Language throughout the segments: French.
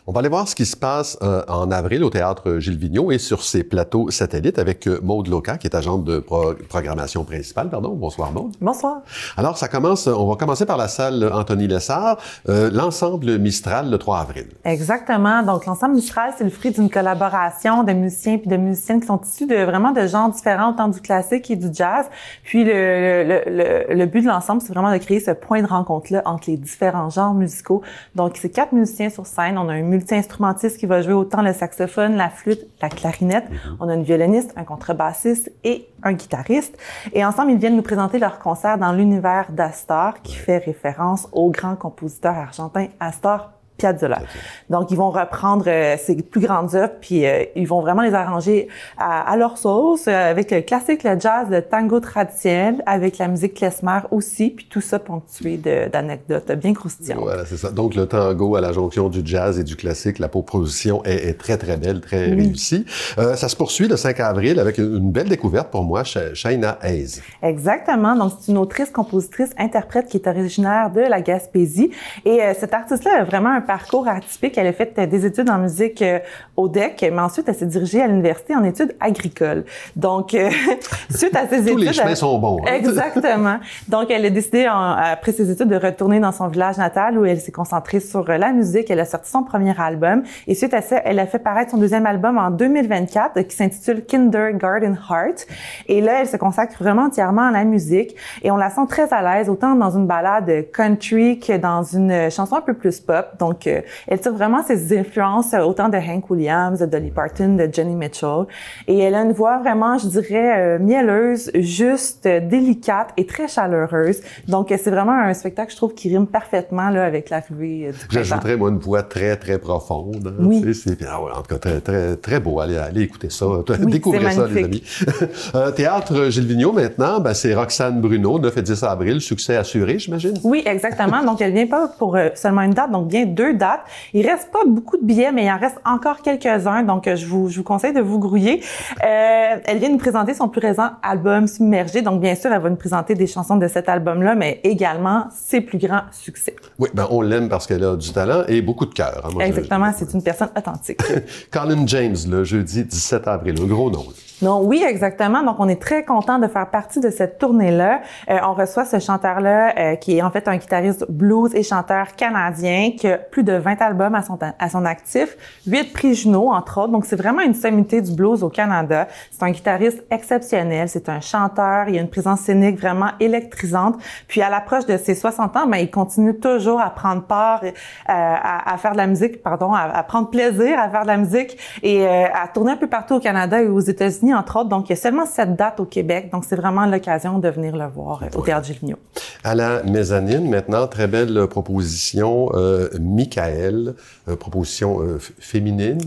On va aller voir ce qui se passe en avril au Théâtre Gilles Vigneault et sur ses plateaux satellites avec Maude Loca, qui est agente de programmation principale. Bonsoir Maude. Bonsoir. Alors, on va commencer par la salle Anthony Lessard, l'ensemble Mistral le 3 avril. Exactement. Donc, l'ensemble Mistral, c'est le fruit d'une collaboration de musiciens et de musiciennes qui sont issus de genres différents, autant du classique et du jazz. Puis, le but de l'ensemble, c'est vraiment de créer ce point de rencontre-là entre les différents genres musicaux. Donc, c'est 4 musiciens sur scène. On a un multi-instrumentiste qui va jouer autant le saxophone, la flûte, la clarinette. On a une violoniste, un contrebassiste et un guitariste. Et ensemble, ils viennent nous présenter leur concert dans l'univers d'Astor, qui fait référence au grand compositeur argentin Astor Piazzolla. Donc, ils vont reprendre ses plus grandes œuvres, puis ils vont vraiment les arranger à leur sauce, avec le classique, le jazz, le tango traditionnel, avec la musique klezmer aussi, puis tout ça ponctué d'anecdotes bien croustillantes. Voilà, c'est ça. Donc, le tango à la jonction du jazz et du classique, la proposition est très, très belle, très réussie. Ça se poursuit le 5 avril avec une belle découverte pour moi, Shaina Hayes. Exactement. Donc, c'est une autrice, compositrice, interprète qui est originaire de la Gaspésie. Et cette artiste-là a vraiment un parcours atypique. Elle a fait des études en musique au DEC, mais ensuite, elle s'est dirigée à l'université en études agricoles. Donc, suite à ses études... Tous les chemins sont bons. Hein? Exactement. Donc, elle a décidé, après ses études, de retourner dans son village natal où elle s'est concentrée sur la musique. Elle a sorti son premier album. Et suite à ça, elle a fait paraître son deuxième album en 2024 qui s'intitule Kindergarten Heart. Et là, elle se consacre vraiment entièrement à la musique. Et on la sent très à l'aise, autant dans une ballade country que dans une chanson un peu plus pop. Donc, elle tire vraiment ses influences autant de Hank Williams, de Dolly Parton, de Joni Mitchell. Et elle a une voix vraiment, je dirais, mielleuse, juste, délicate et très chaleureuse. Donc, c'est vraiment un spectacle, je trouve, qui rime parfaitement là avec l'arrivée du printemps. J'ajouterais, moi, une voix très, très profonde. Hein, oui. En tout cas, très, très, très beau. Allez écouter ça. Oui, découvrez ça, les amis. Théâtre Gilles Vigneault, maintenant, c'est Roxane Bruno, 9 et 10 avril. Succès assuré, j'imagine? Oui, exactement. Donc, elle vient pas pour seulement une date, donc bien 2 dates. Il reste pas beaucoup de billets, mais il en reste encore quelques-uns, donc je vous conseille de vous grouiller. Elle vient nous présenter son plus récent album Submergé, donc bien sûr, elle va nous présenter des chansons de cet album-là, mais également ses plus grands succès. Oui, on l'aime parce qu'elle a du talent et beaucoup de cœur. Hein, exactement, c'est une personne authentique. Colin James, le jeudi 17 avril, un gros nom. Non, oui, exactement. Donc, on est très content de faire partie de cette tournée-là. On reçoit ce chanteur-là, qui est en fait un guitariste blues et chanteur canadien, qui a plus de 20 albums à son actif, 8 prix Juno, entre autres. Donc, c'est vraiment une sommité du blues au Canada. C'est un guitariste exceptionnel. C'est un chanteur. Il a une présence scénique vraiment électrisante. Puis, à l'approche de ses 60 ans, il continue toujours à prendre part, à faire de la musique, à prendre plaisir à faire de la musique et à tourner un peu partout au Canada et aux États-Unis, entre autres. Donc, il y a seulement 7 dates au Québec. Donc, c'est vraiment l'occasion de venir le voir au Théâtre Gilles Vigneault. À la mezzanine, maintenant, très belle proposition. Michael, proposition féminine,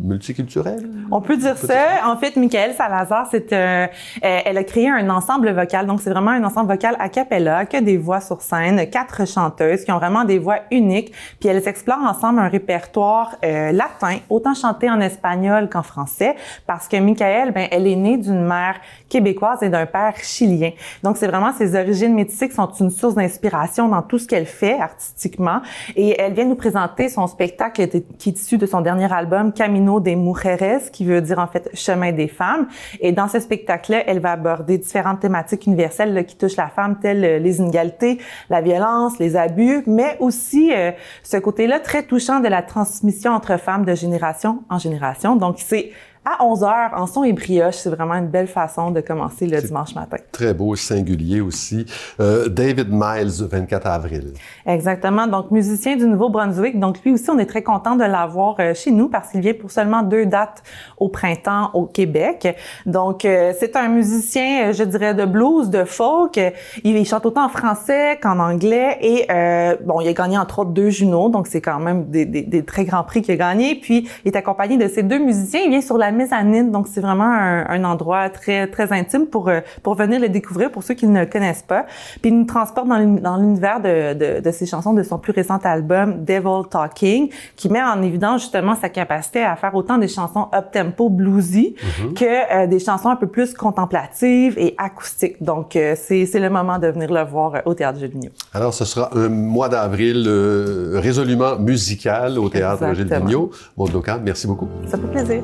multiculturelle? On peut dire ça. En fait, Michael Salazar, elle a créé un ensemble vocal. Donc, c'est vraiment un ensemble vocal a cappella, que des voix sur scène, 4 chanteuses qui ont vraiment des voix uniques. Puis, elles explorent ensemble un répertoire latin, autant chanté en espagnol qu'en français, parce que Michael, elle est née d'une mère québécoise et d'un père chilien. Donc, c'est vraiment ses origines métissées qui sont une source d'inspiration dans tout ce qu'elle fait artistiquement. Et elle vient nous présenter son spectacle qui est issu de son dernier album, Camino de Mujeres, qui veut dire en fait Chemin des femmes. Et dans ce spectacle-là, elle va aborder différentes thématiques universelles là, qui touchent la femme, telles les inégalités, la violence, les abus, mais aussi ce côté-là très touchant de la transmission entre femmes de génération en génération. Donc, c'est à 11h, en son et brioche, c'est vraiment une belle façon de commencer le dimanche matin. Très beau, singulier aussi. David Miles, 24 avril. Exactement. Donc, musicien du Nouveau-Brunswick. Donc, lui aussi, on est très content de l'avoir chez nous parce qu'il vient pour seulement 2 dates au printemps au Québec. Donc, c'est un musicien, je dirais, de blues, de folk. Il chante autant en français qu'en anglais et, il a gagné entre autres 2 Juno. Donc, c'est quand même des très grands prix qu'il a gagné. Puis, il est accompagné de ces 2 musiciens. Il vient sur la mezzanine, donc c'est vraiment un endroit très très intime pour venir le découvrir pour ceux qui ne le connaissent pas. Puis il nous transporte dans l'univers de ses chansons de son plus récent album Devil Talking, qui met en évidence justement sa capacité à faire autant des chansons up-tempo bluesy que des chansons un peu plus contemplatives et acoustiques. Donc c'est le moment de venir le voir au Théâtre Gilles Vigneault. Alors ce sera un mois d'avril résolument musical au Théâtre Gilles Vigneault. Maude Locand, merci beaucoup. Ça fait plaisir.